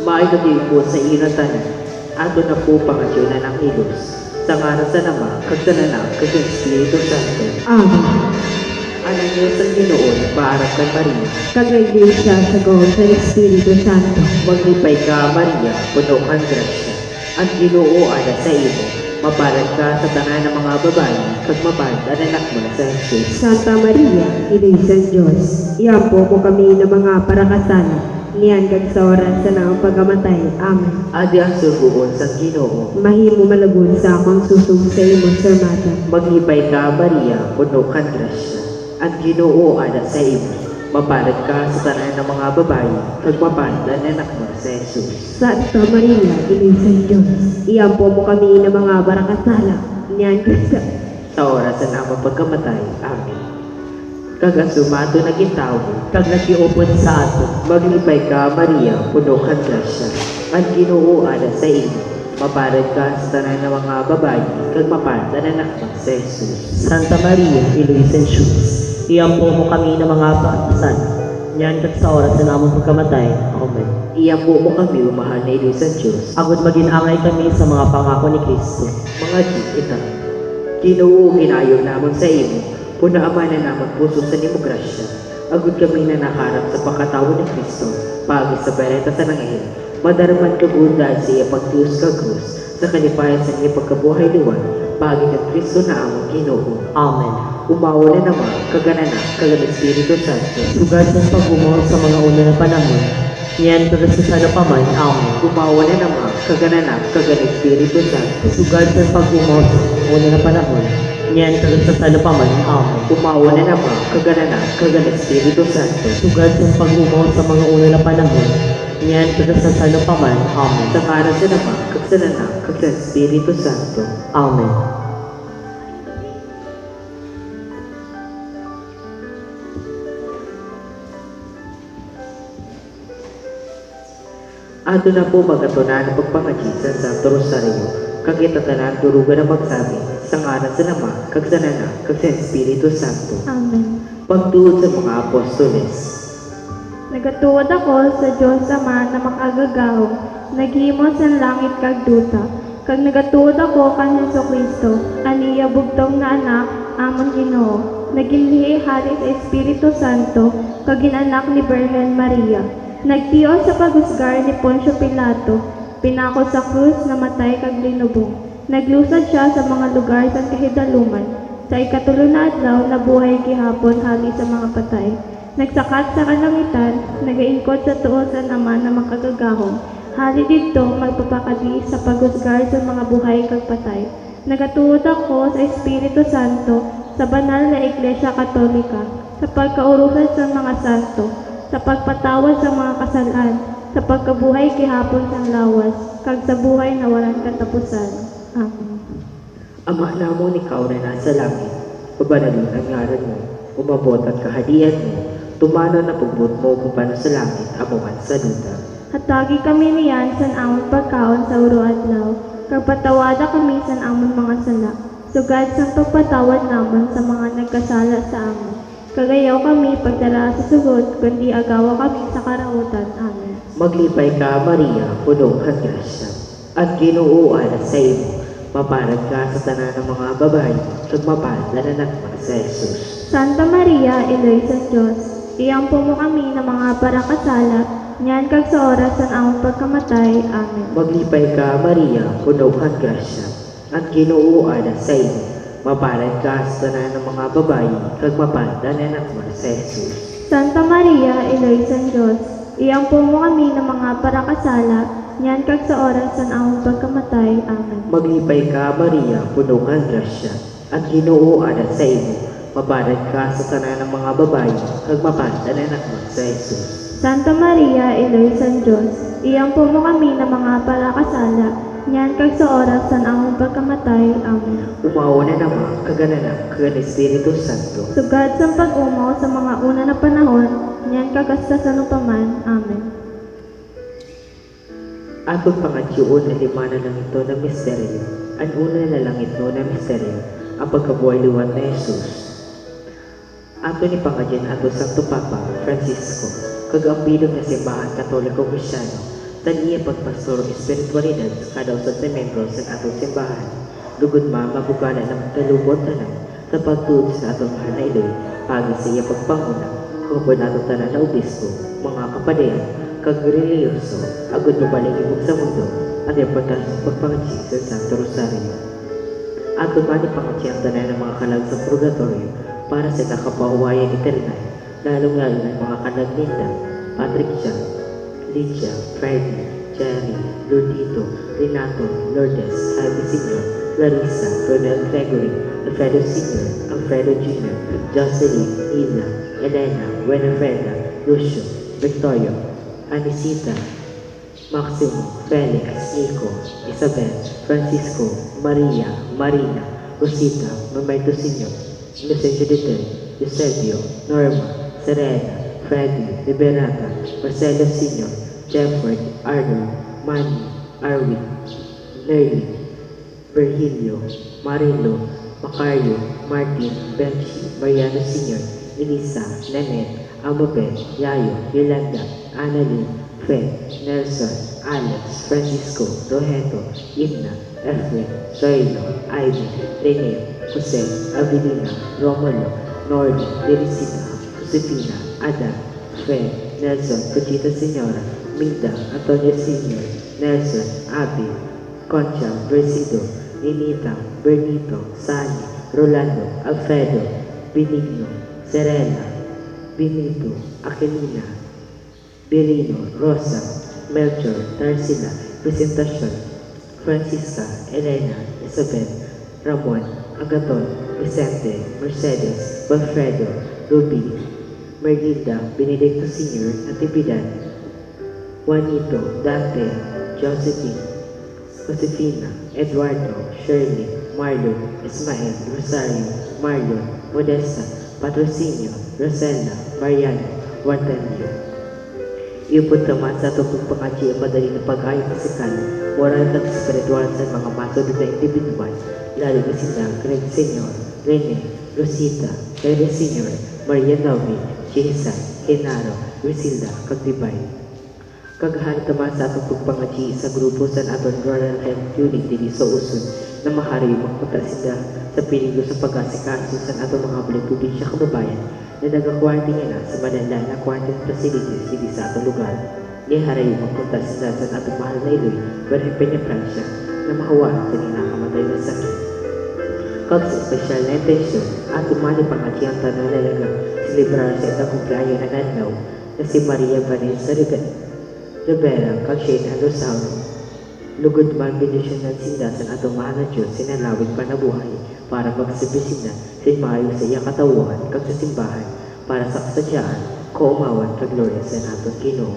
Maayos po sa ilang tanan, ato na po pangasyunan ng ilos, sa ngalan sa Ama, kag sa Anak, kag sa Espiritu Santo. Amen. Anak niyo sa Ginoon, paarap kay Maria, Kagayli siya sa gawin sa Espiritu Santo. maglipay ka Maria, puno kang grasya. Ang Ginoo ada sa imo, mabalad ka sa tanan ng mga babae, kag mabalad ang anak mo na sa Jesus. Santa Maria, Ilisan Diyos, iampo mo kami ng mga parakasala, niyan kag sa oras sa naang pagamatay. Amen. Adi ang subuon sa Ginoo, Mahimo malabon sa akong susug sa imong sermata. maglipay ka Maria, puno kang grasya. Ang Ginoo ada sa imo, mabalad ka sa tanan ng mga babae, kag mabalad ang anak mo na sa Jesus. Santa Maria, Ilisan Diyos, iampo mo kami ng mga parakasala, niyan kag sa... Sa oras sa naang pagkamatay. Amen. Kag ang sumato na gintaw, kag nagiupod sa ato, maglipay ka Maria, puno kang grasya. Ang Ginoo ada sa imo, mabalad ka sa tanan ng mga babae, kag mabalad ang anak mo sa Jesus. Santa Maria, Iluisen Diyos, iampo mo kami ng mga paatasan, niyan kat sa oras na namang pagkamatay. Amen. Iyan po mo kami, umahal na Ilusan Diyos, Agad maginangay kami sa mga pangako ni Kristo. mga kita. Ginoo, ginayon namon sa imo, punaama na namon puso sa demokrasya. Agud kami na nakarap sa pagkatawo ni Kristo, pagi sa bereta sa nangihil. Madaraman kagud dahil sa iya pagtiyos ka krus, sa kalipayan sa iya pagkabuhay liwan, pagi ng Kristo na among Ginoo. Amen. Umawa na naman, kagananak, kagang Espiritu Santo. Sugad ng pag-umaw sa mga una na panahon, niyan kat sa salapaman. Amen. Umawa na naman, kagananak, kagang Espiritu Santo. Sugad ng pag-umaw sa una na panahon, niyan kat sa salapaman. Amen. Umawa na naman, kagananak, kagang Espiritu Santo. Sugad ng pag-umaw sa mga una na panahon, niyan kat sa salapaman. Amen. Sa kanan sa naman, kag sa nanak, kag sa Espiritu Santo. Amen. Ato na po magatunan ang pagpangajisan sa Santo Rosario, kag itatanan turugan ang magsabi, sa ngalan sa Ama, kag sa Anak, kag sa Espiritu Santo. Amen. Pagtuod sa mga apostoles. Nagatuod ako sa Diyos Ama na makagagahong, naghimo sa langit kag duta, kag nagatuod ako kan Jesucristo, aniya bugtong na anak, amon Ginoo, naginlihi hali sa Espiritu Santo, kag ginanak ni Birhen Maria. Nagtios sa paghusgar ni Poncio Pilato, pinako sa krus, namatay kag linubong. Naglusad siya sa mga lugar sa kahidaluman, sa ikatulo na adlaw nabuhay gihapon hali sa mga patay. Nagsakat sa kalangitan, nagaingkod sa tuo sa Ama na makagagahong. Hali dito magpapakadi sa paghusgar sa mga buhay kag patay. Nagatuod ako sa Espiritu Santo, sa banal na Iglesia Katolika, sa pagkaurusan sa mga santo, sa pagpatawad sa mga kasalan, sa pagkabuhay gihapon sa lawas, kag sa buhay na walang katapusan. Amen. Ama namon ikaw na nasa langit, pabanalin ang ngaran mo, umabot ang kahadian mo, tumano na pagbut mo kung paano sa langit, amuman sa luta. Hatagi kami niyan sa amon pagkaon sa uro adlaw, kag patawada kami sa amon mga sala, sugad sa pagpatawad naman sa mga nagkasala sa amon. Kagayaw kami pagdala sa sugod, kundi agawa kami sa karautan. Amen. Maglipay ka Maria, puno kang grasya, at Ginoo ada sa imo, mabalad ka sa tanan ng mga babae, kag mabalad ang anak mo na sa Jesus. Santa Maria, Iloy sa Diyos, iyampo mo kami ng mga parakasala, niyan kag sa oras ng among pagkamatay. Amen. Maglipay ka Maria, puno kang grasya, at Ginoo ada sa imo, mabalad ka sa tanan ng mga babae, kag mabalad ang anak mo na sa Jesus. Santa Maria, Iloy sa Diyos, iyampo mo kami ng mga parakasala, niyan kag sa oras ng among pagkamatay. Amen. Maglipay ka Maria, puno kang grasya, at Ginoo ada sa imo, mabalad ka sa tanan ng mga babae, kag mabalad ang anak mo na sa Jesus. Santa Maria, Iloy sa Diyos, iyampo mo kami ng mga parakasala, niyan kag sa oras ng among pagkamatay. Amen. Umawa na naman, kagananak, kag Espiritu Santo. Sugad sa pag-umaw sa mga una na panahon, niyan kag sa sanupaman. Amen. Atong pangatyuon na lima na lang ito na misteryo. Ang una na lang ito na misteryo, ang pagkabuhay liwan na Jesus. Ato ni Pangadyan ato Santo Papa Francisco, kag ang bilog na simbahan Katoliko Kristyano, taniya pagpastoro espiritualidad sa kada usad sa membro sa atong simbahan. Lugod mabugana ng kalubot tanan sa pagtuod sa atong mahal na iloy, pagi sa iya pagpanguna, kung natong tanan na obispo, mga kapadayan, kag reliyoso, agad mabaling ibog sa mundo, at importante sa pagpangatsi sa Santo Rosario. Ato ba ni pangatsi ang tanan ng mga kalag sa purgatorio para sa nakapahuwayan eternal, lalong-lalo ng mga kalag Linda, Patricia, Lydia, Freddy, Jerry, Lordito, Renato, Lourdes, Javi Sr., Larissa, Ronald Gregory, Alfredo Sr., Alfredo Jr., Jocelyn, Nila, Elena, Winifreda, Lucio, Victorio, Anisita, Maximo, Felix, Nico, Isabel, Francisco, Maria, Marina, Rosita, Mamerto Sr., Inocencio Dieter, Eusebio, Norma, Serena, Freddy, Liberata, Marcelo Sr., Jefford, Arnold, Manny, Arwin, Nerly, Virgilio, Marilo, Macario, Martin, Benji, Mariano Sr., Elisa, Nanette, Amabel, Yayo, Yolanda, Annalyn, Fred, Nelson, Alex, Francisco, Rogeto, Idna, Efren, Zoilo, Ivy, Rene, Jose, Avelina, Romulo, Nordy, Teresita, Josefina, Ada, Fred, Nelson, Conchita Senora, Minda, Antonio Sr., Nelson, Abby, Concha, Versido, Ninita, Bernito, Sani, Rolando, Alfredo, Benigno, Serena, Benito, Aquilina, Birino, Rosa, Melchor, Tarsila, Presentacion, Francisca, Elena, Isabel, Ramon, Agaton, Vicente, Mercedes, Wilfredo, Ruby, Merlinda, Benedicto Sr., Natividad, Juanito, Dante, Josephine, Josefina, Eduardo, Shirley, Marlon, Ismael, Rosario, Marlon, Modesta, Patrocinio, Rosella, Mariano, Wartanio. Iupod naman sa itong pagpangakyi ang madali na pag-ayong pisikal, moral at spiritual sa mga masunod na individual, lalo na sila Greg Sr., Rene, Rosita, Rene Sr., Maria Novi, Jason, Genaro, Lucinda, Kagdibay. Kagahal naman sa itong pagpangakyi sa grupo sa aton Rural Health Unit dili sa Uson na mahari magpunta sila sa piligro sa pag-asikaso sa atong mga bulang probinsya kababayan na nag-quarantine na sa Manila na quarantine facilities dili sa atong lugar. Niharay magpunta sila sa atong mahal na iloy, Berhepenya Francia, na mahawaan sa nakamatay na sakit. Kag sa espesyal na intensyon, ato mali pangakyi ang tanong nalaga silibrar sa itang kumpleaños na nanlaw na si Maria Vanessa Rivera, kag siya na Rosario. Lugod man bendisyon ng sinda sa atong mahal na Diyos sinalawid pa na buhay para magsabisin na sa maayo sa iya katawan kag sa simbahan para sa kasadyaan, kaumawan kag gloria sa atong Ginoo.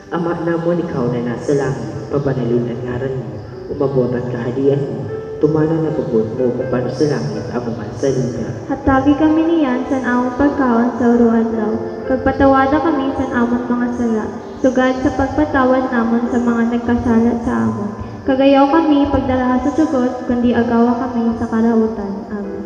Ama namon ikaw na nasa langit, pabanalin ang ngaran mo, umabot ang kaharian mo, tumana na pagod mo kung paano sa langit ang mga salita. Hatagi kami niyan sa among pagkaon sa uruan-raw, kag patawada kami sa among mga sala, sugad sa pagpatawad namon sa mga nagkasala sa amon. Kagayaw kami pagdala sa sugot, kundi agawa kami sa karautan. Amen.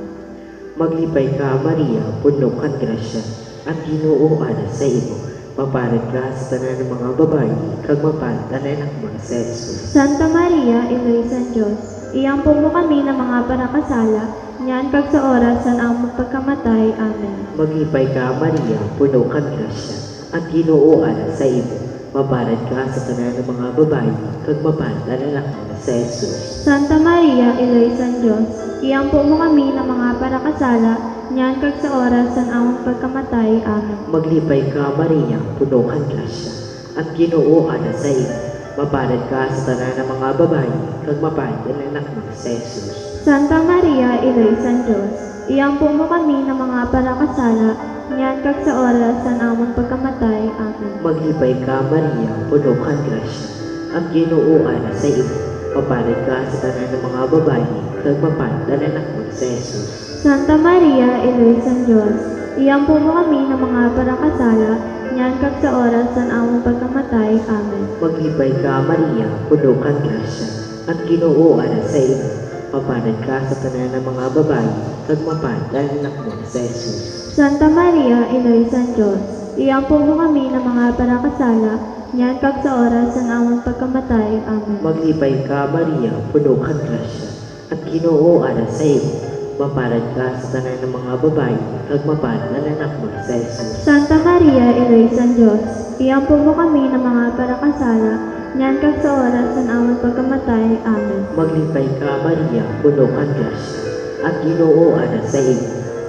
Maglipay ka, Maria, puno kang grasya, at Ginoo ana sa imo. Mapalit ka sa tanan ng mga babae, kag mapalit ang anak mo sa Jesus. Santa Maria, Inoy San Diyos, iyampo mo kami ng mga parakasala, niyan kag sa oras sa among pagkamatay. Amen. Maglipay ka, Maria, puno kang grasya, at Ginoo ana sa imo. Mapalit ka sa tanan ng mga babae, kag mapalit ang anak mo sa Jesus. Santa Maria, Inoy San Diyos, iyampo mo kami ng mga parakasala, niyan kag sa oras sa among pagkamatay. Amen. Maglipay ka, Maria, puno kang grasya, at Ginoo ana sa imo. Mapalit ka sa tanan ng mga babae, kag mapalit ang anak mo sa Jesus. Santa Maria, Inoy San Diyos, iyampo mo kami ng mga parakasala, niyan kag sa oras sa among pagkamatay. Amen. Maglipay ka, Maria, puno kang grasya, at Ginoo ana sa imo. Mapalit ka sa tanan ng mga babae, kag mapalit ang anak mo sa Jesus. Santa Maria, Inoy San Diyos, iyampo mo kami ng mga parakasala, niyan kag sa oras sa among pagkamatay. Amen. Maglipay ka, Maria, puno kang grasya, at Ginoo ana sa imo. Mapalad ka sa tanan ng mga babayi, kag mapalad ang anak mo sa Jesus. Santa Maria, Inoy San Diyos, iampo mo kami ng mga parakasala, niyan kag sa oras sa among pagkamatay. Amen. Maglipay ka, Maria, puno kang grasya, at Ginoo ara sa iyo. Mapalad ka sa tanan ng mga babayi, kag mapalad ang anak mo sa Jesus. Santa Maria, Inoy San Diyos, iampo mo kami ng mga parakasala, niyan kag sa oras sa among pagkamatay. Amen. Maglipay ka, Maria, puno kang grasya, at Ginoo ara sa iyo.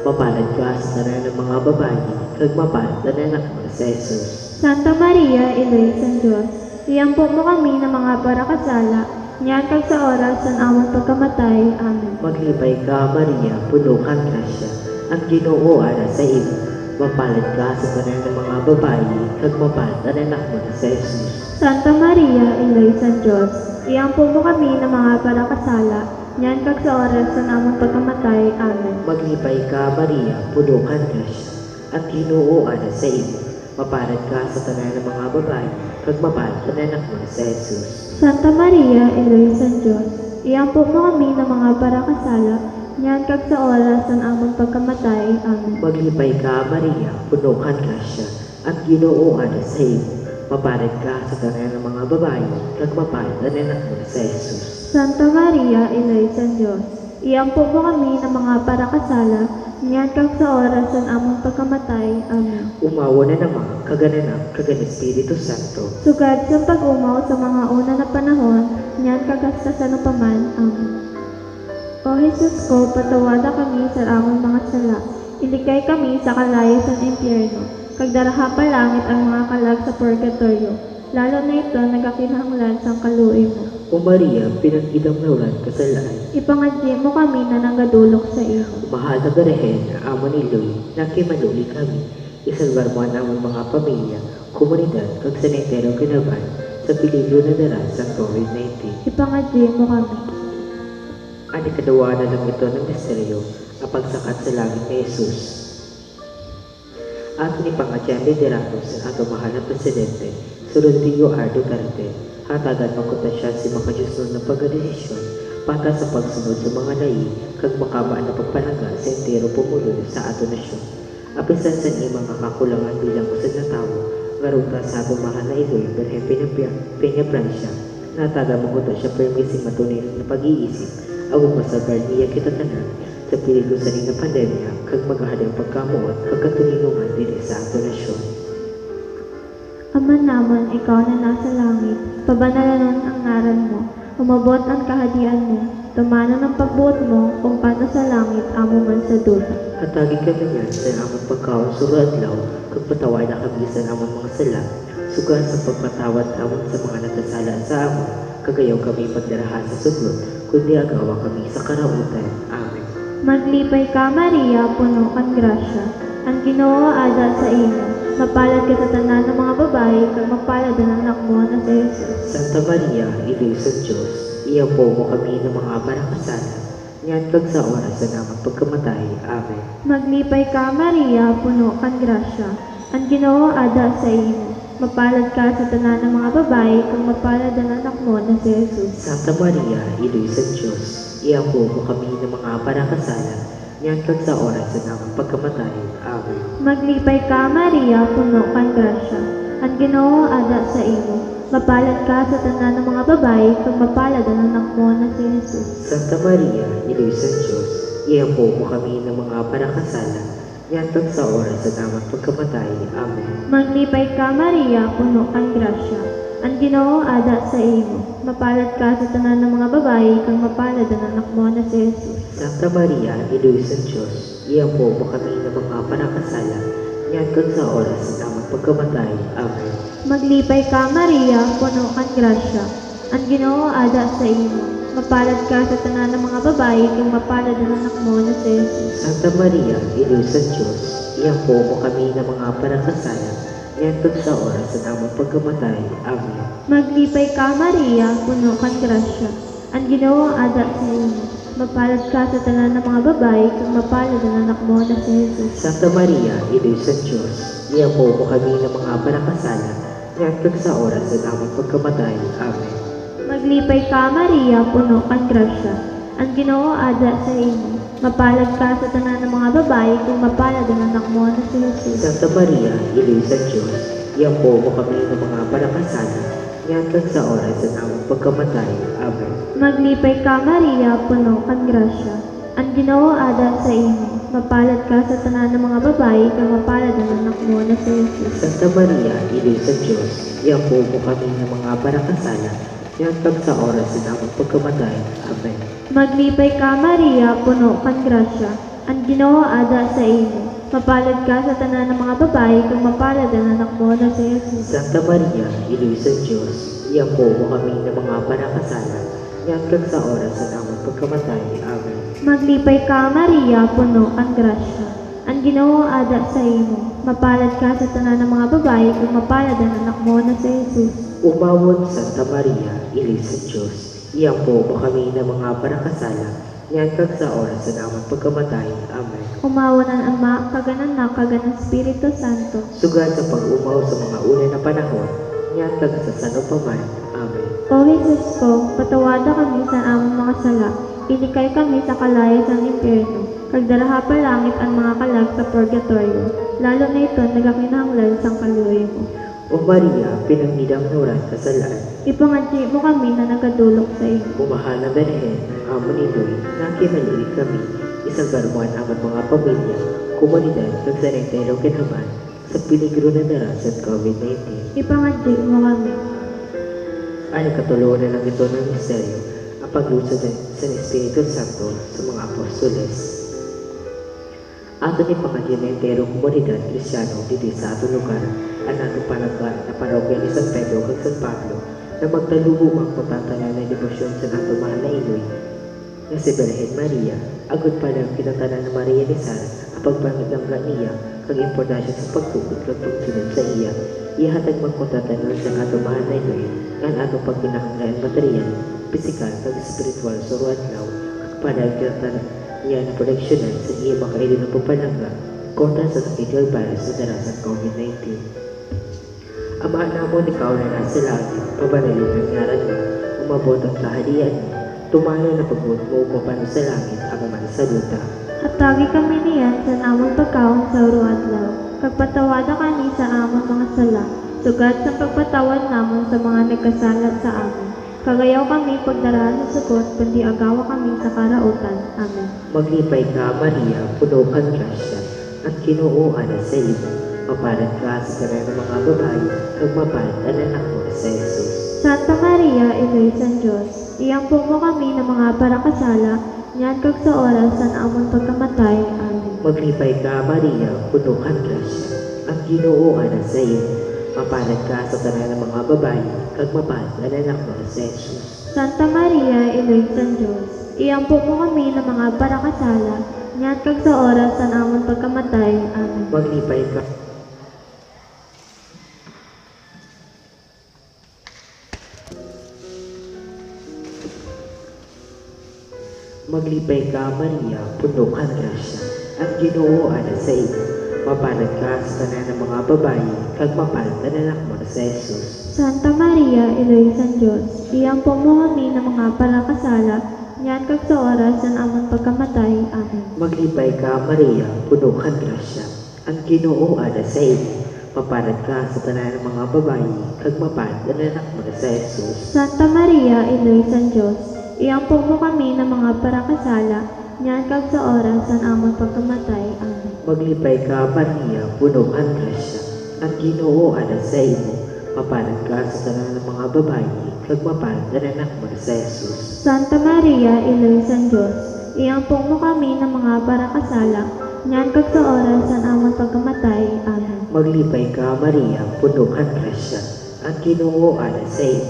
Mapalad ka sa tanan ng mga babayi, kag mapalad ang anak mo sa Jesus. Santa Maria, Inoy San Diyos, iampo mo kami ng mga parakasala, niyan kag sa oras sa among pagkamatay. Amen. Maglipay ka, Maria, puno kang grasya, at Ginoo ara sa iyo. Mapalad ka sa tanan ng mga babayi, kag mapalad ang anak mo sa Jesus. Santa Maria, Inoy San Diyos, iampo mo kami ng mga parakasala, niyan kag sa oras sa among pagkamatay. Amen. Maglipay ka, Maria, puno kang grasya, at Ginoo ara sa iyo. Mapalad ka sa tanan ng mga babayi, kag mapalad ang anak mo sa Jesus. Santa Maria, Inoy San Diyos, iampo mo kami ng mga parakasala, niyan kag sa oras sa among pagkamatay. Amen. Maglipay ka, Maria, puno kang grasya, at Ginoo ara sa iyo. Mapalad ka sa tanan ng mga babayi, kag mapalad ang anak mo sa Jesus. Santa Maria, Inoy San Diyos, iampo mo kami ng mga parakasala, niyan kag sa oras sa among pagkamatay. Amen. Umawa na naman, kaganan kagan Espiritu Santo. Sugad sa pag-umaw sa mga una na panahon, niyan kag sa sanupaman. Amen. O Jesus ko, patawada kami sa among mga sala. Iligay kami sa kalayo sa impyerno. Kag daraha pa langit ang mga kalag sa purgatorio. Lalo na ito nagakinahanglan sa kaluoy mo. O Maria, pinagidang naulan kasalaan. Ipangadji mo kami na nanggadulok sa iyo. Mahal na Birhen, amo ni Loy, nakimanuli kami. Isalbar mo ang among mga pamilya, komunidad, kag sanitero kinaban, sa peligro na dara sa COVID-19. Ipangadji mo kami. Ani kadawa na lang ito ng misteryo, ang pagsakat sa langit ni Jesus. At ni Pangadyambe de Ramos, ang ato mahal na presidente, Rodrigo R. Duterte, hatagan makuta siya si makajusnon ng pagdesisyon para sa pagsunod sa mga lahi kag makabaan na pagpanaga sa entero pumulo sa ato nasyon. Apisan sa ni mga kakulangan bilang usad na tao, ngaruta sa ato mahal na idoy Birhen Peña Francia, nataga makuta siya permising matunay na pag-iisip, awag masagar niya kita tanan, sa peligro sa rin na pandemya, kag maghahadang pagkamuot, kag katulinungan din sa ato nasyon. Ama naman, ikaw na nasa langit, pabanalan ang ngaran mo, umabot ang kahadian mo, tumanan ang pagbuot mo, kung paano sa langit, amo man sa duta. Hatagi kami niyan sa among pagkaon sa adlaw, kag pataway na kami sa among mga sala, sugan sa pagpatawad amon sa mga nagkasala sa amon, kagayaw kami pagdarahan sa sudlot, kundi agawa kami sa karautan. Amen. Maglipay ka, Maria, puno kang grasya, ang Ginoo ada sa imo. Mapalad ka sa tanan ng mga babae, kag mapalad ang anak mo na si Jesus. Santa Maria, Inoy San Diyos, iampo mo kami ng mga parakasala, niyan kag sa oras sa namang pagkamatay. Amen. Maglipay ka, Maria, puno kang grasya, ang Ginoo ada sa imo. Mapalad ka sa tanan ng mga babae, kag mapalad ang anak mo na si Jesus. Santa Maria, Inoy San Diyos, iampo mo kami ng mga parakasala, niyan kag sa oras sa namang pagkamatay. Amen. Maglipay ka, Maria, puno kang grasya, ang Ginoo ada sa imo. Mapalad ka sa tanan ng mga babae, kag mapalad ang anak mo na si Jesus. Santa Maria, Inoy San Diyos, iampo mo kami ng mga parakasala, niyan kag sa oras sa namang pagkamatay. Amen. Maglipay ka, Maria, puno kang grasya, ang Ginoo ada sa imo. Mapalad ka sa tanan ng mga babae, kag mapalad ang anak mo na si Jesus. Santa Maria, Inoy San Diyos, iampo mo kami ng mga parakasala, niyan kag sa oras sa namang pagkamatay. Amen. Maglipay ka, Maria, puno kang grasya, ang Ginoo ada sa imo. Mapalad ka sa tanan ng mga babae, kag mapalad ang anak mo na si Jesus. Santa Maria, Inoy San Diyos, iampo mo kami ng mga parakasala, niyan kag sa oras sa namang pagkamatay. Amen. Maglipay ka, Maria, puno kang grasya, ang Ginoo ada sa imo. Mapalad ka sa tanan ng mga babae, kag mapalad ang anak mo na si Jesus. Santa Maria, Inoy San Diyos, iampo mo kami ng mga parakasala, niyan kag sa oras sa namang pagkamatay. Amen. Maglipay ka, Maria, puno kang grasya, ang Ginoo ada sa imo. Mapalad ka sa tanan ng mga babae, kung mapalad ang anak mo na si Jesus. Santa Maria, Ilo sa Diyos, iampo mo kami ng mga panakasalan, ngayon kag sa oras ng aming pagkamatay. Amen. Maglipay ka, Maria, puno kang grasya. Ang Ginoo ada sa imo. Mapalad ka sa tanan ng mga babae, kung mapalad ang anak mo na si Jesus. Santa Maria, Ilo sa Diyos, iampo mo kami ng mga panakasalan, ngayon kag sa oras ng aming pagkamatay. Amen. Maglipay ka, Maria, puno kang grasya. Ang Ginoo ada sa imo. Mapalad ka sa tanan ng mga babae, kung mapalad ang anak mo na si Jesus. Santa Maria, Ilo sa Diyos, iampo mo kami ng mga panakasalan, ngayon kag sa oras ng aming pagkamatay. Amen. Maglipay ka, Maria, puno kang grasya. Ang Ginoo ada sa imo. Mapalad ka sa tanan ng mga babae, kung mapalad ang anak mo na si Jesus. Umawon Santa Maria, Ilo sa Diyos, iampo mo kami ng mga panakasalan, ngayon kag sa oras ng aming pagkamatay. Amen. Umawa ng Ama, kaganan na, kaganan Espiritu Santo. Sugad sa pag-umaw sa mga una na panahon, ngayon kag sa sanupaman. Amen. O Jesus ko, patawada kami sa among mga sala. Inikay kami sa kalayas ng impyerno. Kagdaraha pa langit ang mga kalag sa purgatorio. Lalo na ito nagakinahanglan sa kaluoy mo. O Maria, pinangidang nuran kasalaan, Ipangadji mo kami na nagadulok sa iyo. umahal na Berhen, amon ito'y nakimaliit kami, isang garuan amat mga pamilya, komunidad, kag sa rentero kinaman, sa piligro na narasat COVID-19. Ipangadji mo kami. Ano katulungan ng ito ng misteryo, ang paglusad sa Espiritu Santo sa mga apostoles. Ato ni pangadyan na entero komunidad Kristyano dito sa atong lugar, ang atong panagat na parokya ni San Pedro kag San Pablo, na magtalubong ang patatanan na debosyon sa atong mahal na Inoy, na si Berhen Maria, agad pa lang kinatanan ng Maria ni Sara, ang pagpangilangga niya, kag importansya sa pagtukod kag pagsunod sa iya, ihatag magpatatanan sa atong mahal na Inoy, ang atong pagkinahanglan material, pisikal kag spiritual sa ruadlaw, kag palang kinatanan niya na proteksyonan sa iya makaili ng pagpalangga kontra sa sakit ng virus na darasan COVID-19. Ama namon ikaw na nasa langit, pabanalin ang ngaran mo, umabot ang kaharian mo, tumalo na pagbuot mo upang sa langit ang man sa luta. Hatagi kami niyan sa among pagkaon sa uruadlaw. Kagpatawada kami sa among mga sala. Sugad sa pagpatawad namon sa mga nagkasala sa amin. Kagayaw kami pagdaraan sa sugot, kundi agawa kami sa karautan. Amen. Maglipay ka, Maria, puno kang grasya, at kinuuan sa iyo. Mapalat ka sa tanan ng mga babae, kag mapalat ang anak mo sa Jesus. Santa Maria, Inoy sa Diyos, iampo mo kami ng mga parakasala, niyan kag sa oras sa among pagkamatay. Amen. Maglipay ka, Maria, puno kang grasya, at kinuuan sa iyo. Mapalat ka sa tanan ng mga babae, kag mapalat ang anak mo sa Jesus. Santa Maria, Inoy sa Diyos, iampo mo kami ng mga parakasala, niyan kag sa oras sa among pagkamatay. Amen. Maglipay ka. Maglipay ka, Maria, puno kang grasya, at ginuuan sa iyo. Mapalat ka sa tanan ng mga babae, kag mapalat ang anak mo sa Jesus. Santa Maria, Inoy sa Diyos, iampo mo kami ng mga parakasala, niyan kag sa oras sa among pagkamatay. Amen. Maglipay ka, Maria, puno kang grasya, at ginuuan sa iyo. Mapalat ka sa tanan ng mga babae, kag mapalat ang anak mo sa Jesus. Santa Maria, Inoy sa Diyos, iampo mo kami ng mga parakasala, niyan kag sa oras sa among pagkamatay. Amen. Maglipay ka, Maria, puno kang grasya, at ginuuan sa iyo. Mapalat ka sa tanan ng mga babae, kag mapalat ang anak mo sa Jesus. Santa Maria, Inoy sa Diyos, iampo mo kami ng mga parakasala, niyan kag sa oras sa among pagkamatay. Amen. Maglipay ka, Maria, puno kang grasya, at ginuuan sa iyo.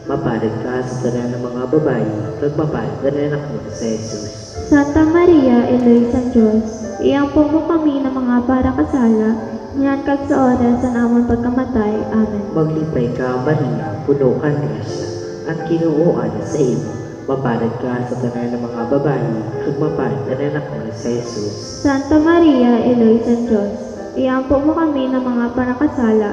Mapalat ka sa tanan ng mga babae, kag mapalat ang anak mo sa Jesus. Santa Maria, Inoy sa Diyos, iampo mo kami ng mga parakasala, niyan kag sa oras sa among pagkamatay. Amen. Maglipay ka, Maria, puno kang grasya, at ginuuan sa iyo. Mapalat ka sa tanan ng mga babae, kag mapalat ang anak mo sa Jesus. Santa Maria, Inoy sa Diyos, iampo mo kami ng mga parakasala,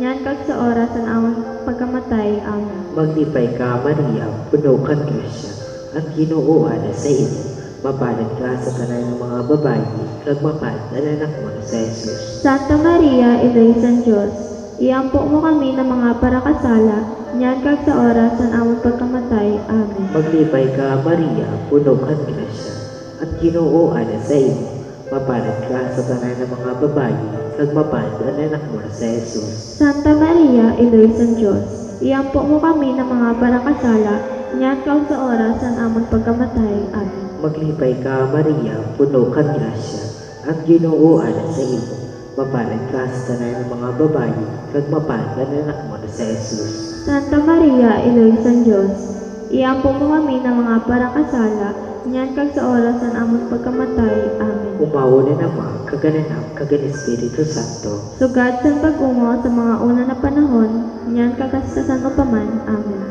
niyan kag sa oras sa among pagkamatay. Amen. Maglipay ka, Maria, puno kang grasya, ang Ginoo ada sa imo. Mapalad ka sa tanan ng mga babayi, kag mapalad ang anak mo na sa Jesus. Santa Maria, Ina sa Diyos, iampo mo kami ng mga parakasala, niyan kag sa oras ng among pagkamatay. Amen. Maglipay ka, Maria, puno kang grasya, ang Ginoo ada sa imo. Mapalad ka sa tanan ng mga babayi, kag mapalad ang anak mo na sa Jesus. Santa Maria, Ina sa Diyos, iampo mo kami ng mga parakasala, niyan kag sa oras ng among pagkamatay. Amen. Maglipay ka, Maria, puno kang grasya, ang Ginoo ada sa imo. Mapalad ka sa tanan ng mga babayi, kag mapalad ang anak mo na sa Jesus. Santa Maria, Ina sa Diyos, iampo mo kami ng mga parakasala, niyan kag sa oras ng among pagkamatay. Amen. Umawo na naman, kagalanap, kagan Espiritu Santo. Sugad sa pag-ungo sa mga una na panahon, niyan kagastasan mo paman. Amen.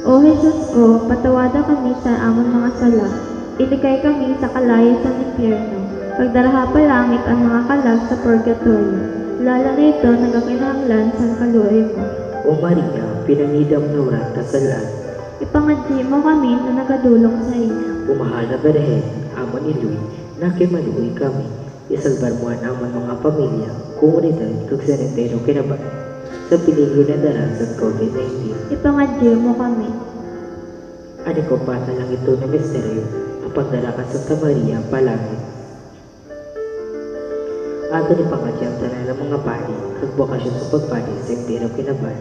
O Jesus ko, patawada kami sa amon mga sala, iligay kami sa kalayas ng impyerno, pagdaraha pa langit ang mga kalag sa purgatorio, lalo na ito nagakinahanglan sa kaluoy mo. O Maria, pinangidam na urat kasalan, Ipangadji mo kami na nagadulong sa iyo. umahal na Berhen, amon iluy, nakimaluoy kami. Isalbar mo ang amon mga pamilya, komunidad, kag sanitero kinaban, sa piligro na daras sa COVID-19. Ipangadji mo kami. Ano ko pa na lang ito na misteryo, ang pagdala ka sa Maria, palangit. Ato ni pangadyang tanan ng mga pari, kag bokasyon sa pagpari sa impero kinaban,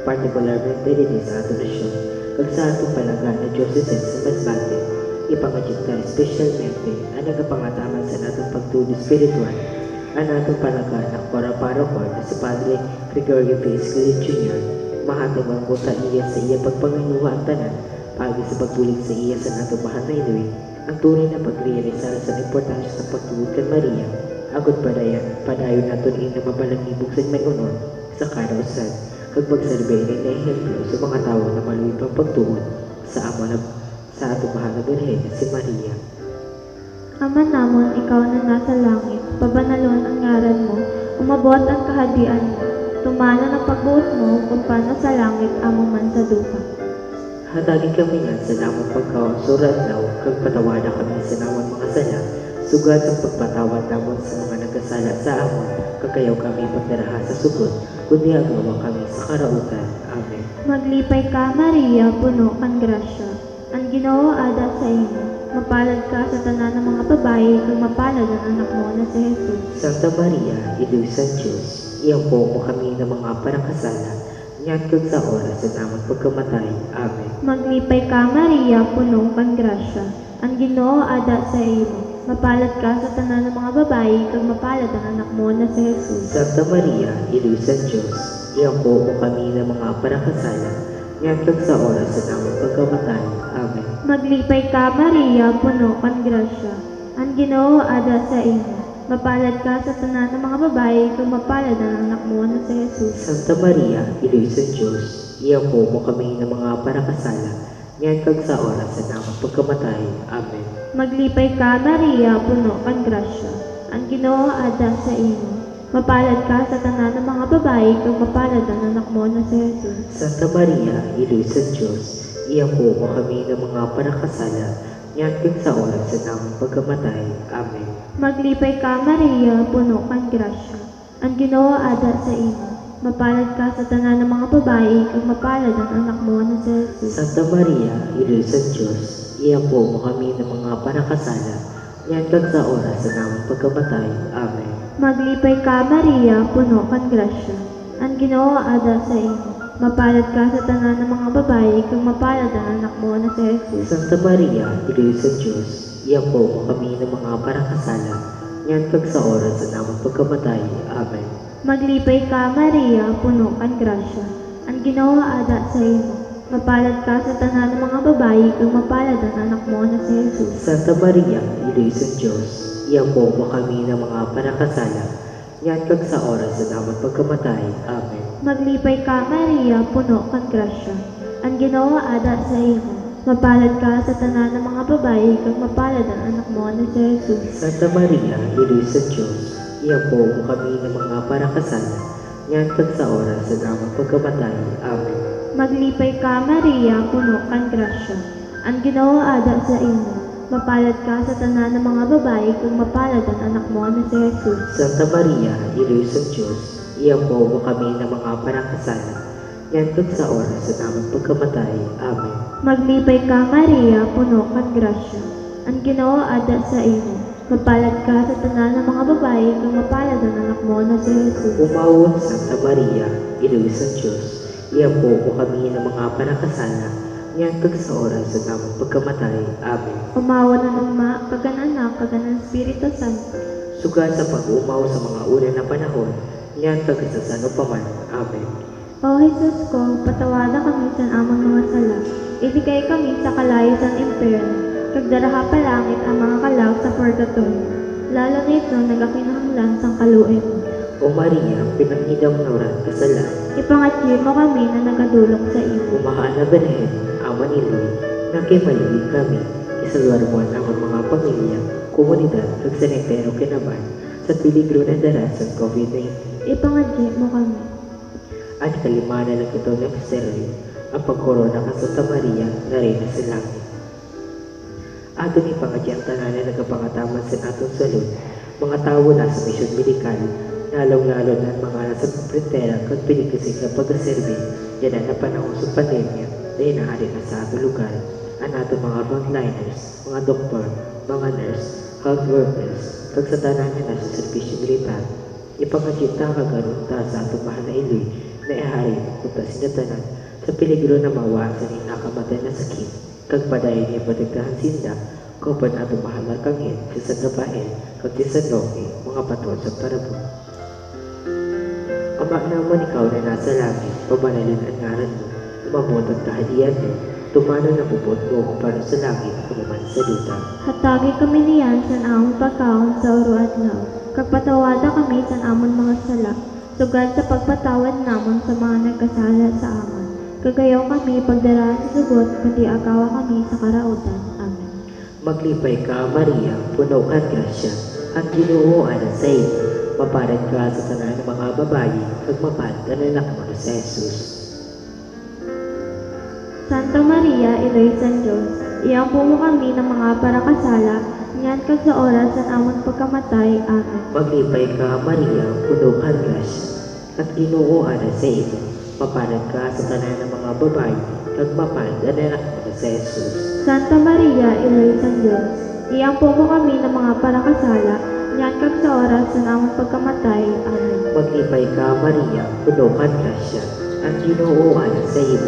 partikularmente din sa ato nasyon, kag sa atong palagan na Diocese sa Masbate, ipangadyang tayo specialmente ang nagapangataman sa natong pagtudo spiritual, ang natong palagan ng Cora-Parocor na si Padre Gregorio P. Escalid Jr. Mahatag ang po sa iya sa iya pagpanginuha ang tanan, pagi sa pagbulig sa iya sa natong mahal na inuwi, ang tunay na pagrealisar sa importansya sa pagtuod kan Maria, agad padayon naton na mabalangibog sa may unod sa karausan, kag magserbay na ehemplo sa mga tao na maluwi pang pagtuod sa atong mahal na Birhen na si Maria. Ama namon, ikaw na nasa langit, pabanalon ang ngaran mo, umabot ang kahadian mo, tumana ang pagbuot mo, kung paano sa langit, amo man sa dupa. Hatagin kami nga sa namang pagkausurat daw, kag patawada kami sa namang mga sala, sugad ang pagpatawad namon sa mga nagasala sa amon, kagayaw kami pagdaraha sa sugod, kundi agawa kami sa karautan. Amen. Maglipay ka, Maria, puno kang grasya, ang Ginoo ada sa imo. Mapalad ka sa tanan ng mga babae, kag mapalad ang anak mo na si Jesus. Santa Maria, Iloy sa Diyos, iampo mo kami ng mga parakasala, niyan kag sa oras sa namang pagkamatay. Amen. Maglipay ka, Maria, puno kang grasya, ang Ginoo ada sa imo. Mapalad ka sa tanan ng mga babae, kag mapalad ang anak mo na si Jesus. Santa Maria, Iloy sa Diyos, iampo mo kami ng mga parakasala, niyan kag sa oras sa namang pagkamatay. Amen. Maglipay ka, Maria, puno kang grasya, ang Ginoo ada sa imo. Mapalad ka sa tanan ng mga babae, kag mapalad ang anak mo na si Jesus. Santa Maria, Iloy sa Diyos, iampo mo kami ng mga parakasala, niyan kag sa oras sa namang pagkamatay. Amen. Maglipay ka, Maria, puno kang grasya, ang Ginoo ada sa imo. Mapalad ka sa tanan ng mga babae, kag mapalad ang anak mo na si Jesus. Santa Maria, Iloy sa Diyos, iampo mo kami ng mga parakasala, niyan kag sa oras sa namang pagkamatay. Amen. Maglipay ka, Maria, puno kang grasya, ang Ginoo ada sa imo. Mapalad ka sa tanan ng mga babae, kag mapalad ang anak mo na si Jesus. Santa Maria, Iloy sa Diyos, iampo mo kami ng mga parakasala, niyan kag sa oras sa namang pagkamatay. Amen. Maglipay ka, Maria, puno kang grasya, ang Ginoo ada sa imo. Mapalad ka sa tanan ng mga babae, kag mapalad ang anak mo na si Jesus. Santa Maria, Iloy sa Diyos, iampo mo kami ng mga parakasala, niyan kag sa oras sa namang pagkamatay. Amen. Maglipay ka, Maria, puno kang grasya, ang Ginoo ada sa imo. Mapalad ka sa tanan ng mga babae, kag mapalad ang anak mo na si Jesus. Santa Maria, Iloy sa Diyos, iampo mo kami ng mga parakasala, niyan kag sa oras sa namang pagkamatay. Amen. Maglipay ka, Maria, puno kang grasya, ang Ginoo ada sa imo. Mapalad ka sa tanan ng mga babae, kag mapalad ang anak mo na si Jesus. Santa Maria, Iloy sa Diyos, iampo mo kami ng mga parakasala, niyan kag sa oras sa namang pagkamatay. Amen. Maglipay ka, Maria, puno kang grasya, ang Ginoo ada sa imo. Mapalad ka sa tanan ng mga babae, kung mapalad ang anak mo na si Jesus. Santa Maria, Ilo sa Diyos, iampo mo kami ng mga panakasalan. Yan kag sa oras sa namang pagkamatay. Amen. Maglipay ka, Maria, puno kang grasya. Ang Ginoo ada sa imo. Mapalad ka sa tanan ng mga babae, kung mapalad ang anak mo na si Jesus. Umawon Santa Maria, Ilo sa Diyos, iampo mo kami ng mga panakasalan. Yan kag sa oras sa namang pagkamatay. Amen. Umawa na ng ma, kaganak, kaganang Espiritu Santo. Suga sa pag-umaw sa mga una na panahon, yan kag sa sano paman. Amen. O Jesus ko, patawada kami sa amang mga sala. Ibigay kami sa kalayo sa impyerno. Kagdaraha pa langit ang mga kalaw sa purgatorio. Lalo nito nagakinahanglan sang kaluin. O Maria, pinangidang nauran kasalan, Ipangatyo mo kami na nagadulong sa iyo. umahal na Berhen, Ama ni Loy, nakimaligid kami, isalwarmuan ang mga pamilya, komunidad, ug sanitero kinaban, sa piligro na darasan COVID-19. Ipangatyo mo kami. At kalimana lang ito ng misteryo, ang pagkorona ka Santa Maria, na reyna sa langit. Ato ni pangadyang tanan na nagapangataman sa atong salud, mga tao na sa misyon medikal, lalong-lalo na mga nasa printera kag pinikisig na pag-serve, yan na panahon sa pandemya, na inaari na sa atong lugar, ang ato mga frontliners, mga doktor, mga nurse, health workers, kag sa tanan na sa serbisyo militar, ipangadyang kagaroon ta sa atong mahal na iloy, na ihari punta sinatanan sa peligro na mawasan ni nakamatay na sakit kag padayon niya patigdahan sinda kauban ato mahal na kangin sa Rafael kag sa Loki mga patol sa parabo. Ama naman ikaw na nasa langit, pabanalin ang ngaran mo, umabot ang kahadian mo, tumano na bubot mo para sa langit kumaman sa luta. Hatagi kami niyan sa among pagkaon sa uro at law. Kagpatawada kami sa amon mga sala. Sugad sa pagpatawad namon sa mga nagkasala sa amon. Kagayaw kami pagdaraan sa sugot, kundi agawa kami sa karautan. Amen. Maglipay ka, Maria, puno ka grasya, ang Ginoo ana sa iyo. Maparad ka sa tanan ng mga babae, kag mapad ka na anak mo sa Jesus. Santa Maria, Inoy San Diyos, iampo mo kami ng mga parakasala, niyan kag sa oras ng amon pagkamatay. Amen. Maglipay ka, Maria, puno ka grasya, at Ginoo ana sa iyo. Maparad ka sa tanan ng mga babae, kag mapad ka na anak mo sa Jesus. Santa Maria, Inoy San Diyos, iampo mo kami ng mga parakasala, niyan kag sa oras ng amon pagkamatay. Amen. Maglipay ka, Maria, puno ka grasya, at Ginoo ana sa iyo.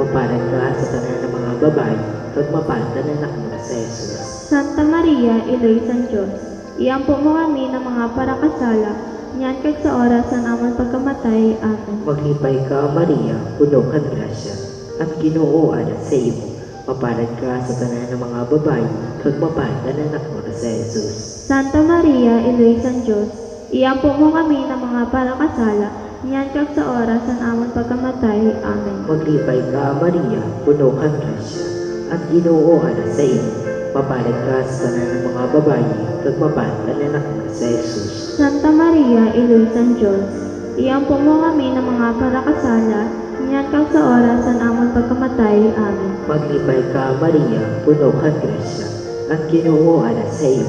Maparad ka sa tanan ng mga babae, kag mapad ka na anak mo sa Jesus. Santa Maria, Inoy San Diyos, iampo mo kami ng mga parakasala, niyan kag sa oras ng amon pagkamatay. Amen. Maglipay ka, Maria, puno ka grasya, at Ginoo ana sa iyo. Maparad ka sa tanan ng mga babae, kag mapad ka na anak mo sa Jesus. Santa Maria, Inoy San Diyos, iampo mo kami ng mga parakasala, niyan kag sa oras ng amon pagkamatay. Amen. Maglipay ka, Maria, puno ka grasya, at Ginoo ana sa iyo. Maparad ka sa tanan ng mga babae, kag mapad ka na anak mo sa Jesus. Santa Maria, Inoy San Diyos, iampo mo kami ng mga parakasala, niyan kag sa oras ng amon pagkamatay. Amen. Maglipay ka, Maria, puno ka grasya, at Ginoo ana sa iyo.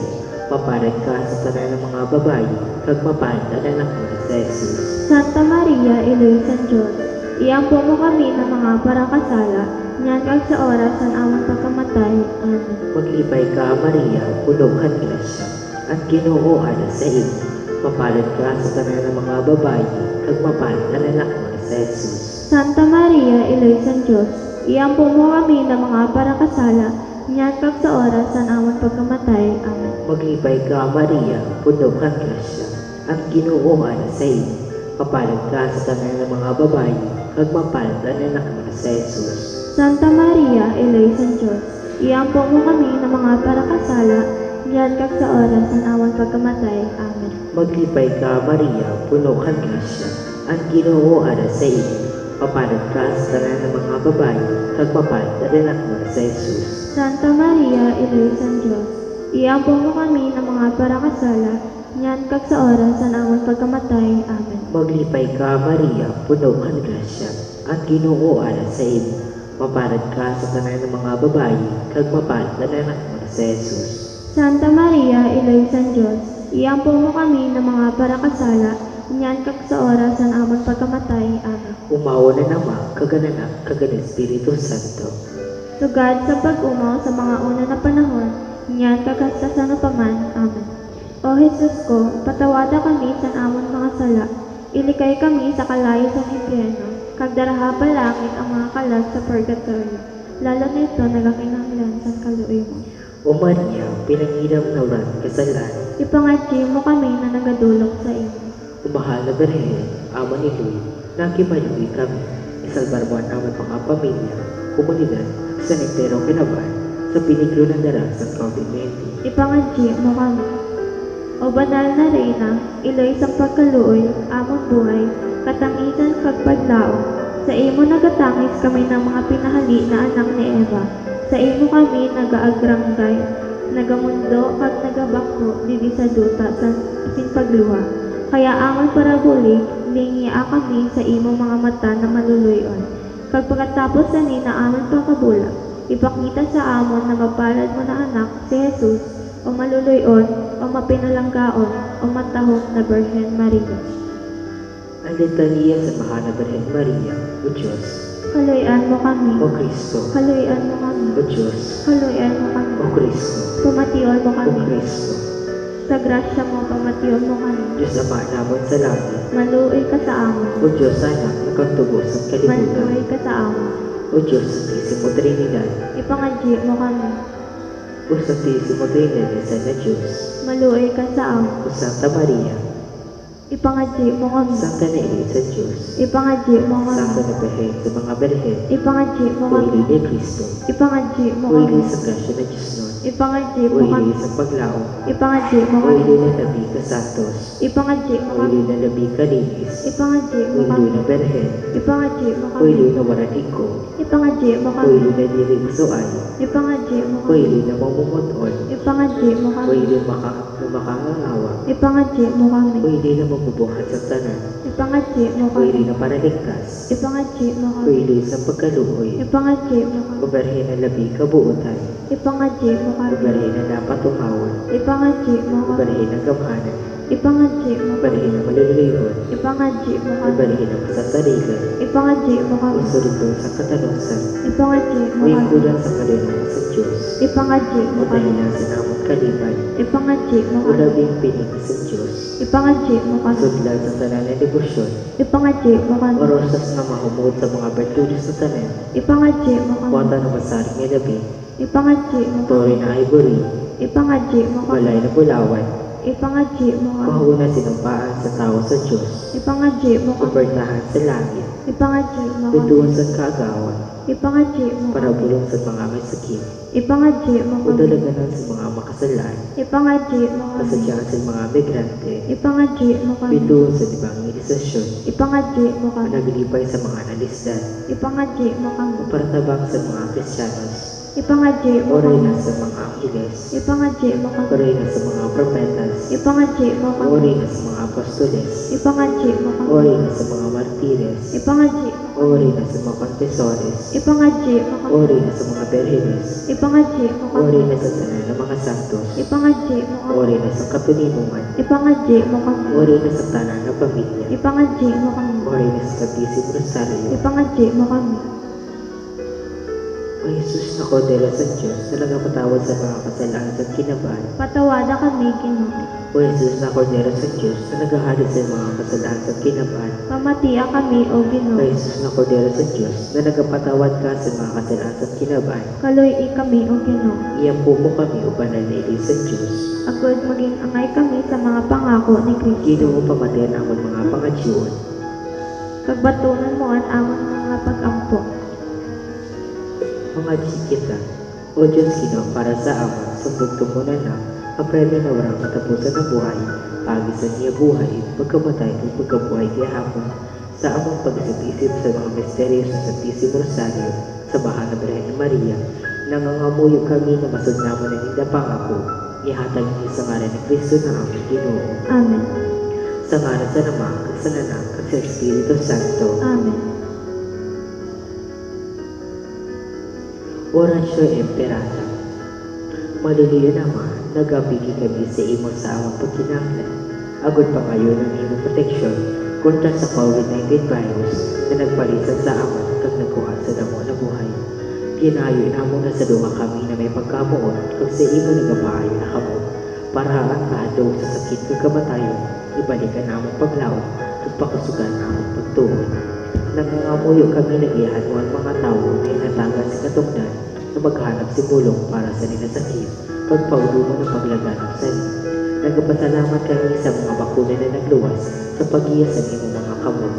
Maparad ka sa tanan ng mga babae, kag mapad ka na anak mo sa Jesus. Santa Maria, Inoy San Diyos, iampo mo kami ng mga parakasala, niyan kag sa oras ng amon pagkamatay. Amen. Maglipay ka, Maria, puno ka grasya, at Ginoo ana sa iyo. Maparad ka sa tanan ng mga babae, kag mapad ka na anak mo sa Jesus. Santa Maria, Inoy San Diyos, iampo mo kami ng mga parakasala, niyan kag sa oras ng amon pagkamatay. Amen. Maglipay ka, Maria, puno ka grasya, at Ginoo ana sa iyo. Maparad ka sa tanan ng mga babae, kag mapad ka na anak mo sa Jesus. Santa Maria, Inoy San Diyos, iampo mo kami ng mga parakasala, niyan kag sa oras ng amon pagkamatay. Amen. Maglipay ka, Maria, puno ka grasya, at Ginoo ana sa iyo. Maparad ka sa tanan ng mga babae, kag mapad ka na anak mo sa Jesus. Santa Maria, Inoy San Diyos, iampo mo kami ng mga parakasala, niyan kag sa oras ng amon pagkamatay. Amen. Maglipay ka, Maria, puno ka grasya, at Ginoo ana sa iyo. maparad ka sa tanan ng mga babayi, kag maparad na anak mo sa Jesus. Santa Maria, Ilay San Diyos, iampo mo kami ng mga parakasala, inyan kag sa oras ng amon pagkamatay. Amen. Umawa na nama, kaganak, kagan Espiritu Santo. Sugad sa pag-umaw sa mga una na panahon, inyan kag hasta sa paman. Amen. O Jesus ko, patawada kami sa amon mga sala, ilikay kami sa kalayo sa impyerno, kag daraha palangit ang mga kalag sa purgatorio, lalo na ito nagakinahanglan sa kaluoy mo. O Maria, pinangiram na uran kasalan, Ipangadji mo kami na nagadulog sa iyo. umahal na Berhen, ama ni Luy, nakimaluwi kami, isalbar mo ang aming mga pamilya, komunidad, sa nagterong kinabahan, sa piniklo ng daras sa COVID-19. Ipangadji mo kami. O banal na Reyna, iloy sa pagkaluoy, amon buhay, katangisan kag paglaom. Sa imo nagatangis kami ng mga pinahali na anak ni Eva. Sa imo kami nagaagrangay, nagamundo kag nagabako didi sa duta sa pagluha. Kaya amon parabuli, lingia kami sa imo mga mata na maluluyon. Kag pagkatapos sa ni na amon pagkabulag, ipakita sa amon na mapalad mo na anak si Jesus, o maluluyon, o mapinalanggaon, o matahong na Birhen Maria. Ang litanya sa mahal na Berhen Maria, o Diyos, Kaluyan mo kami. o Kristo, Kaluyan mo kami. o Diyos, Kaluyan mo kami. o Kristo, Pamatiyon mo o kami. Kristo, Sa grasya mo, pamatiyon mo kami. Diyos Ama namon sa langit, Maluoy ka sa amon. o Diyos Anak na kantubos ang kalibutan, Maluoy ka sa amon. o Diyos Santisimo Trinidad, Ipangadji mo kami. o Santisimo Trinidad na Diyos, Maluoy ka sa amon. o Santa Maria, Ipangadji mo kami. Santa Neri sa Diyos, Ipangadji mo Santa kami. na Berhen sa mga Berhen, Ipangadji mo o kami. Ili ni Kristo, Ipangadji mo o Ili kami. sa grasya na Diyos nun, Ipangadji o mo kami. Ili sa paglaom, Ipangadji mo o kami. Ili na labi ka santos, Ipangadji mo o kami. Ili na labi ka linis, Ipangadji o mo Ili kami. na Berhen, Ipangadji mo o kami. Ili na waraniko, Ipangadji mo o kami. Ili na dirigsoan, Ipangadji mo o kami. Ili na mamumutol, Ipangadji mo o kami. Ili na makangangawa, Ipangadji mo kami. o Ili na mabubuhat sa tanan, Ipangadji mo o Ili kami. na paraligtas, Ipangadji mo o kami. Ili sa pagkaluhoy, Ipangadji mo o kami. Berhen na labi ka buutan, Ipangadji mo o kami. Berhen na napatungawan, Ipangadji mo o kami. Berhen na gamhanan, Ipangadji mo o kami. Berhen na maluluyod, Ipangadji mo o kami. Berhen na masasarigan, Ipangadji mo o kami. surutong sa katalusan, Ipangadji mo o kami. ikulang sa kadunong sa Diyos, Ipangadji o mo kami. dahilan sa namang kalipan, Ipangadji mo o kami. labing pinig sa Diyos, Ipangadji mo o kami. sudlan sa tanan na debosyon, Ipangadji mo o kami. rosas na mahumod sa mga bertulis sa tanan, Ipangadji mo kami. kuwata na masaring nga labi, Ipangadji mo kami. tore na ivory, Ipangadji mo kami. walay na bulawan, Ipangadji mo kami. kahuna sinumpaan sa tao sa Diyos, Ipangadji mo kami. kubertahan sa langit, Ipangadji mo kami. bituon sa kaagawan, Ipangadji mo para kami. bulong sa mga may sakit, Ipangadji mo o kami. dalaganan sa mga makasalan, Ipangadji mo kami. kasadyakan sa mga migrante, Ipangadji mo kami. bituon sa evangelisasyon, Ipangadji mo o kami. naglipay sa mga nalisdan, Ipangadji mo kami. o paratabang sa mga Kristiyanos, Ipangadji o mo reyna kami. sa mga angeles, Ipangadji mo o kami. reyna sa mga propetas, Ipangadji mo o kami. reyna sa mga apostoles, Ipangadji mo o kami. reyna sa mga martires, Ipangadji o reyna sa mga confesores, Ipangadji mo o kami. reyna sa mga berhenes, Ipangadji mo o kami. reyna sa tanan ng mga santos, Ipangadji mo o kami. reyna sa katuninungan, Ipangadji mo kami. o reyna sa tanan ng pamilya, Ipangadji mo kami. o reyna sa Santisimo Rosario, Ipangadji mo kami. o Jesus na Kordero sa Diyos na nagpatawad sa mga kasalanan at kinabahan, Patawada kami, Ginoo. o Jesus na Kordero sa Diyos na naghahari sa mga kasalanan at kinabahan, Pamatia kami, O o Ginoo. Jesus na Kordero sa Diyos na nagpatawad ka sa mga kasalanan at kinabahan, Kaluy kami, O Ginoo. iampo mo kami o banal na Ili sa Diyos, Agud maging angay kami sa mga pangako ni Kristo. Ginoo pamatian amon mga pangadsyon, Pagbatunan mo ang amon mga pag-ampo. mga kita, o Diyos Ginoo para sa amon, sumbugto mo na na, ang premyo na warang katapusan ng buhay, pagisan niya buhay, pagkamatay at pagkabuhay kaya hapon, sa among pag-isip-isip sa mga misteryo sa Santisimo Rosario, sa Mahal na Birhen Maria, nangangamuyo kami na masod namon ng hindi pangako, ihatag niyo sa ngalan ni Kristo na aming Ginoo. Amen. Sa ngalan sa Nama, kag sa Anak, kag sa Espiritu Santo. Amen. Orasyo Emperata. Maliliyo naman, nagapigi kami sa imo sa amang pagkinanglan. Agod pa kayo ng imong proteksyon kontra sa COVID-19 virus na nagpalisan sa aman kag nagkuha sa damo na buhay. Ginayo namo na sa duha kami na may pagkamuon kag sa imo nagapaayo na kamo para ang kahadlok sa sakit kag kamatayon ibalikan namong paglaom ug pakasugan namong pagtuon. Nangangamuyo kami nagihan mo ang mga tao na inatagas sa katungdan na maghanap si bulong para sa nilasakit kag pauduman ng paglaganap sa iyo. Nagpasalamat kami sa mga bakuna na nagluwas sa pag-iya sa imong mga kamot.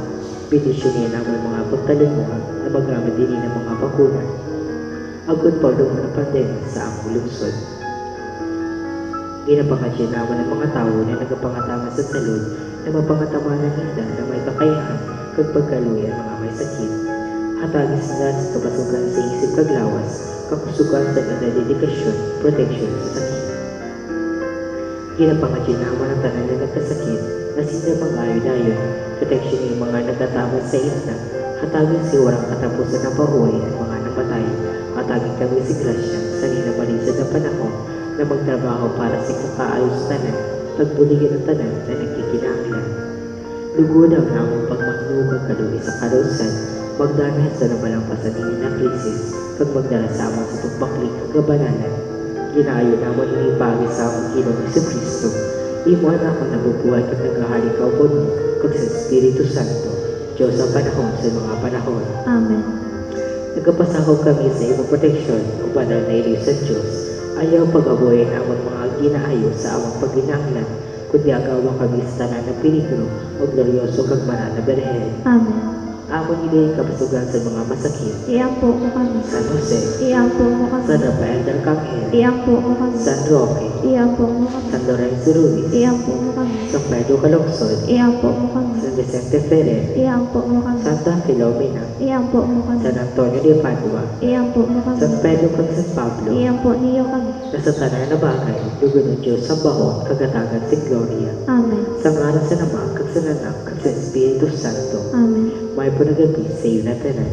Bendisyonin naman mga pagtalingwa na magamit din ng mga bakuna. Agod pauduman ng pandemya sa among lungsod. Ginapakasya naman ng mga tao na nagapangatama sa salud na mapangatama ng hinda na may kakayahan kag pagkaluya mga may sakit. Hatagis nila sa kabasugan sa isip kaglawas, kakusugan sa dedikasyon, proteksyon sa sakit. Ginapakasya naman ang tanan na nagkasakit na sila mga dayon, proteksyon ng mga nagtatama sa isla, hatagin si warang katapusan ng pahuway ng mga namatay, hatagin kami si Gracia sa ninabalisad ng panahon na magtrabaho para sa kakaayos tanan, pagbuligin ng tanan na nagkikinanglan. Lugudaw na among pagmahnugang kaluwi sa karusan, magdanas sa nabalampasan ninyo na krisis, kag magdala sa amon sa pagbaklik kag kabanalan. Ginayo namon ini pagi sa among Ginoong Jesucristo. Imo anak ang nabubuhay kag nagahalikaw po mo, kag sa Espiritu Santo, Diyos sa panahon sa mga panahon. Amen. Nagapasakop kami sa imong proteksyon o banal na iliw sa Diyos. Ayaw pag-abuhin amon mga ginaayo sa among pagginanglan, kundi agawa kami sa tanan ng peligro o glorioso kag banal na Berhen. Amen. Amon hindi kapasugan sa mga masakit. Iampo mo kami. San Jose, Iampo mo San kami. Rafael del Arcangel, Iampo mo kami. San Roque, Iampo mo kami. San Lorenzo Ruiz, Iampo mo kami. San Pedro Calungsod, Iampo mo kami. San Vicente Ferrer, Iampo mo kami. Santa Filomena, Iampo mo kami. San Antonio de Padua, Iampo mo kami. San Pedro kag San Pablo, Iampo niyo kami. na sa tanan na bagay, dugo ng Diyos sa bahon, kagatagan si Gloria. Amen. Sa ngalan sa Nama, kag sa Anak, kag sa Espiritu Santo, Amen. may panagabi sa iyo na tanan.